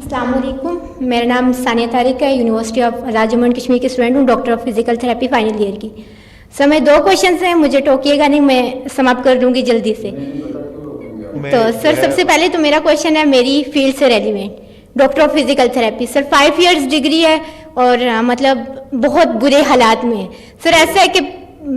السلام علیکم، میرا نام ثانیہ طارق ہے، university of Raja Jammu and Kashmir کی اسٹوڈنٹ ہوں، doctor of physical therapy final year کی. سر میں 2 کویشچنس ہیں، مجھے ٹوکیے گا نہیں، میں سماپت کر دوں گی جلدی سے. تو سر سب سے پہلے تو میرا کویشچن ہے میری فیلڈ سے relevant, doctor of physical therapy. Sir 5 years degree ہے اور مطلب بہت برے حالات میں ہے. سر ایسا ہے کہ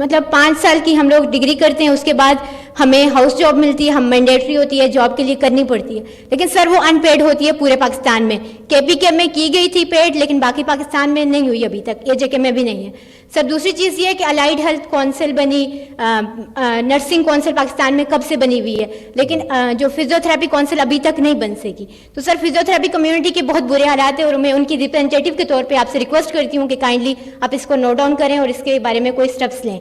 مطلب 5 سال کی ہم لوگ ڈگری کرتے ہیں، اس کے بعد ہمیں ہاؤس جاب ملتی ہے، ہم مینڈیٹری ہوتی ہے، جاب کے لیے کرنی پڑتی ہے، لیکن سر وہ ان پیڈ ہوتی ہے پورے پاکستان میں. کے پی کے میں کی گئی تھی پیڈ، لیکن باقی پاکستان میں نہیں ہوئی ابھی تک، اے جے کے میں بھی نہیں ہے. سر دوسری چیز یہ ہے کہ الائیڈ ہیلتھ کونسل بنی، نرسنگ کونسل پاکستان میں کب سے بنی ہوئی ہے، لیکن جو فزیوتھراپی کونسل ابھی تک نہیں بن سکی. تو سر فزیوتھراپی کمیونٹی کے بہت برے حالات ہیں، اور میں ان کی ریپرزنٹیٹیو کے طور پہ آپ سے ریکویسٹ کرتی ہوں کہ کائنڈلی آپ اس کو نوٹ ڈاؤن کریں اور اس کے بارے میں کوئی اسٹیپس لیں.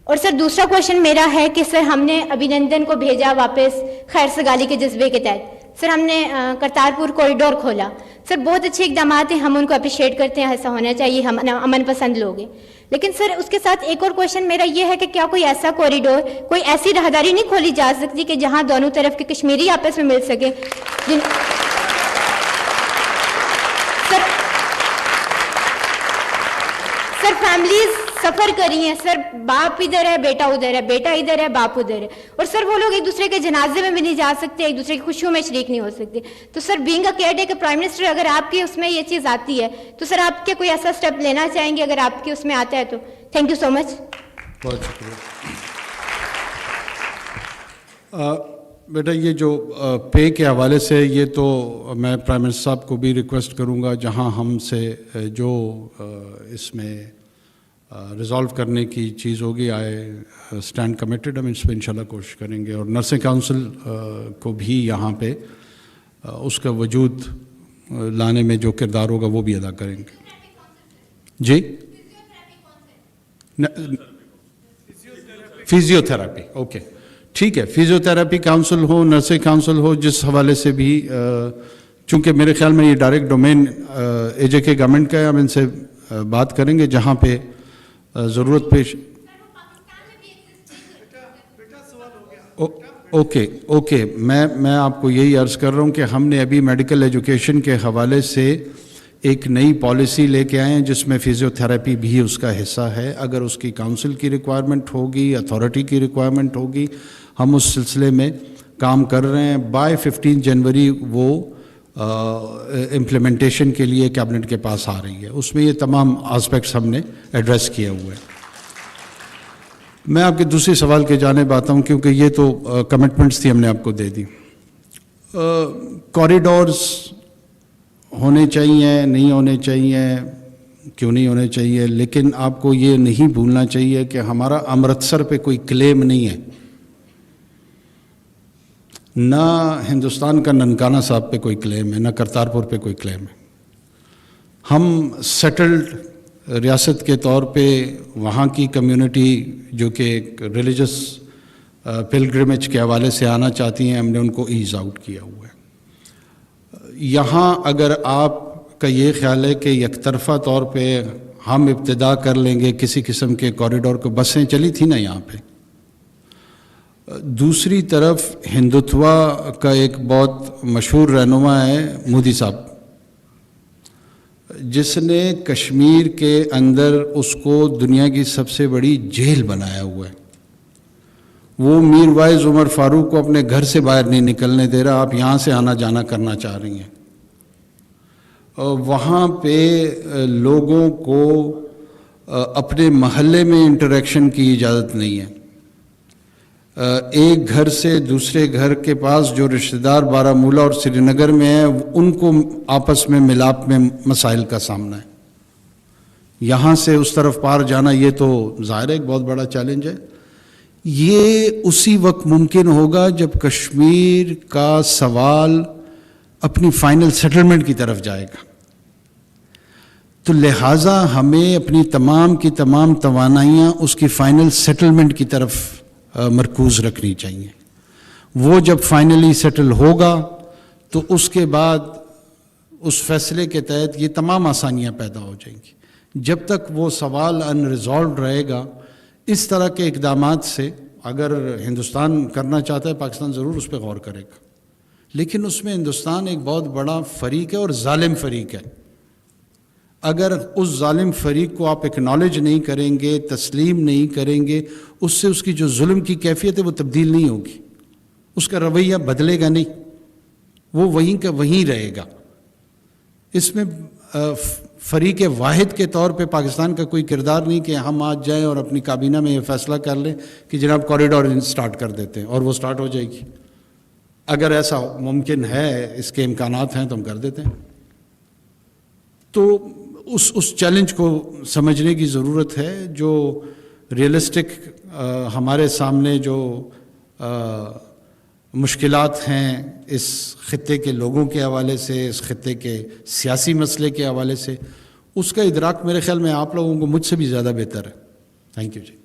اور سر دوسرا کویشچن میرا ہے کہ سر ہم نے ابھینندن کو بھیجا واپس خیر سگالی کے جذبے کے تحت. سر ہم نے کرتارپور کوریڈور کھولا. سر بہت اچھے اقدامات ہیں، ہم ان کو اپریشیٹ کرتے ہیں، ایسا ہونا چاہیے، ہم امن پسند لوگ ہیں. لیکن سر اس کے ساتھ ایک اور کویشچن میرا یہ ہے کہ کیا کوئی ایسا کوریڈور، کوئی ایسی راہداری نہیں کھولی جا سکتی کہ جہاں دونوں طرف کے کشمیری آپس میں مل سکے. سر فیملیز سفر کری ہیں، سر باپ ادھر ہے، بیٹا ادھر ہے، بیٹا ادھر ہے، باپ ادھر ہے، اور سر وہ لوگ ایک دوسرے کے جنازے میں بھی نہیں جا سکتے، ایک دوسرے کی خوشیوں میں شریک نہیں ہو سکتے. تو sir being a caretaker prime minister, اگر آپ کے اس میں یہ چیز آتی ہے تو سر آپ کیا کوئی ایسا اسٹیپ لینا چاہیں گے اگر آپ کے اس میں آتا ہے تو؟ تھینک یو سو مچ. بہت شکریہ بیٹا. یہ جو پے کے حوالے سے، یہ تو میں پرائم منسٹر صاحب کو بھی ریکویسٹ کروں گا، جہاں ہم سے جو اس میں ریزالو کرنے کی چیز ہوگی، آئی اسٹینڈ کمیٹڈ. ہم اس پہ انشاءاللہ کوشش کریں گے، اور نرسنگ کونسل کو بھی یہاں پہ اس کا وجود لانے میں جو کردار ہوگا وہ بھی ادا کریں گے. جی فزیو تھراپی، اوکے ٹھیک ہے. فزیو تھراپی کاؤنسل ہو، نرسنگ کاؤنسل ہو، جس حوالے سے بھی، چونکہ میرے خیال میں یہ ڈائریکٹ ڈومین اے جے کے گورنمنٹ کا ہے، ہم ان سے بات کریں گے جہاں پہ ضرورت پیش. اوکے میں آپ کو یہی عرض کر رہا ہوں کہ ہم نے ابھی میڈیکل ایجوکیشن کے حوالے سے ایک نئی پالیسی لے کے آئے ہیں جس میں فزیو تھراپی بھی اس کا حصہ ہے. اگر اس کی کاؤنسل کی ریکوائرمنٹ ہوگی، اتھارٹی کی ریکوائرمنٹ ہوگی، ہم اس سلسلے میں کام کر رہے ہیں. بائی 15 جنوری وہ امپلیمنٹیشن کے لیے کیبنٹ کے پاس آ رہی ہے. اس میں یہ تمام آسپیکٹس ہم نے ایڈریس کیے ہوئے ہیں. میں آپ کے دوسرے سوال کے جانب آتا ہوں، کیونکہ یہ تو کمٹمنٹس تھی، ہم نے آپ کو دے دی. کوریڈورز ہونے چاہیے، نہیں ہونے چاہیے، کیوں نہیں ہونے چاہیے، لیکن آپ کو یہ نہیں بھولنا چاہیے کہ ہمارا امرتسر پہ کوئی کلیم نہیں ہے، نہ ہندوستان کا ننکانہ صاحب پہ کوئی کلیم ہے، نہ کرتارپور پہ کوئی کلیم ہے. ہم سیٹلڈ ریاست کے طور پہ وہاں کی کمیونٹی جو کہ ایک ریلیجس پلگرمیج کے حوالے سے آنا چاہتی ہیں، ہم نے ان کو ایز آؤٹ کیا ہوا ہے. یہاں اگر آپ کا یہ خیال ہے کہ یک طرفہ طور پہ ہم ابتدا کر لیں گے کسی قسم کے کوریڈور کو، بسیں چلی تھی نا یہاں پہ. دوسری طرف ہندوتوا کا ایک بہت مشہور رہنما ہے مودی صاحب، جس نے کشمیر کے اندر اس کو دنیا کی سب سے بڑی جیل بنایا ہوا ہے. وہ میر وائز عمر فاروق کو اپنے گھر سے باہر نہیں نکلنے دے رہا. آپ یہاں سے آنا جانا کرنا چاہ رہی ہیں. وہاں پہ لوگوں کو اپنے محلے میں انٹریکشن کی اجازت نہیں ہے. ایک گھر سے دوسرے گھر کے پاس جو رشتہ دار بارہمولہ اور سری نگر میں ہیں، ان کو آپس میں ملاپ میں مسائل کا سامنا ہے. یہاں سے اس طرف پار جانا، یہ تو ظاہر ہے ایک بہت بڑا چیلنج ہے. یہ اسی وقت ممکن ہوگا جب کشمیر کا سوال اپنی فائنل سیٹلمنٹ کی طرف جائے گا. تو لہٰذا ہمیں اپنی تمام کی تمام توانائیاں اس کی فائنل سیٹلمنٹ کی طرف مرکوز رکھنی چاہیے. وہ جب فائنلی سیٹل ہوگا تو اس کے بعد اس فیصلے کے تحت یہ تمام آسانیاں پیدا ہو جائیں گی. جب تک وہ سوال ان ریزالوڈ رہے گا، اس طرح کے اقدامات سے اگر ہندوستان کرنا چاہتا ہے، پاکستان ضرور اس پہ غور کرے گا. لیکن اس میں ہندوستان ایک بہت بڑا فریق ہے اور ظالم فریق ہے. اگر اس ظالم فریق کو آپ اکنالج نہیں کریں گے، تسلیم نہیں کریں گے، اس سے اس کی جو ظلم کی کیفیت ہے وہ تبدیل نہیں ہوگی، اس کا رویہ بدلے گا نہیں، وہ وہیں کا وہیں رہے گا. اس میں فریق واحد کے طور پہ پاکستان کا کوئی کردار نہیں کہ ہم آج جائیں اور اپنی کابینہ میں یہ فیصلہ کر لیں کہ جناب کوریڈور سٹارٹ کر دیتے ہیں اور وہ سٹارٹ ہو جائے گی. اگر ایسا ممکن ہے، اس کے امکانات ہیں تو ہم کر دیتے ہیں. تو اس چیلنج کو سمجھنے کی ضرورت ہے. جو ریئلسٹک ہمارے سامنے جو مشکلات ہیں اس خطے کے لوگوں کے حوالے سے، اس خطے کے سیاسی مسئلے کے حوالے سے، اس کا ادراک میرے خیال میں آپ لوگوں کو مجھ سے بھی زیادہ بہتر ہے. Thank you G.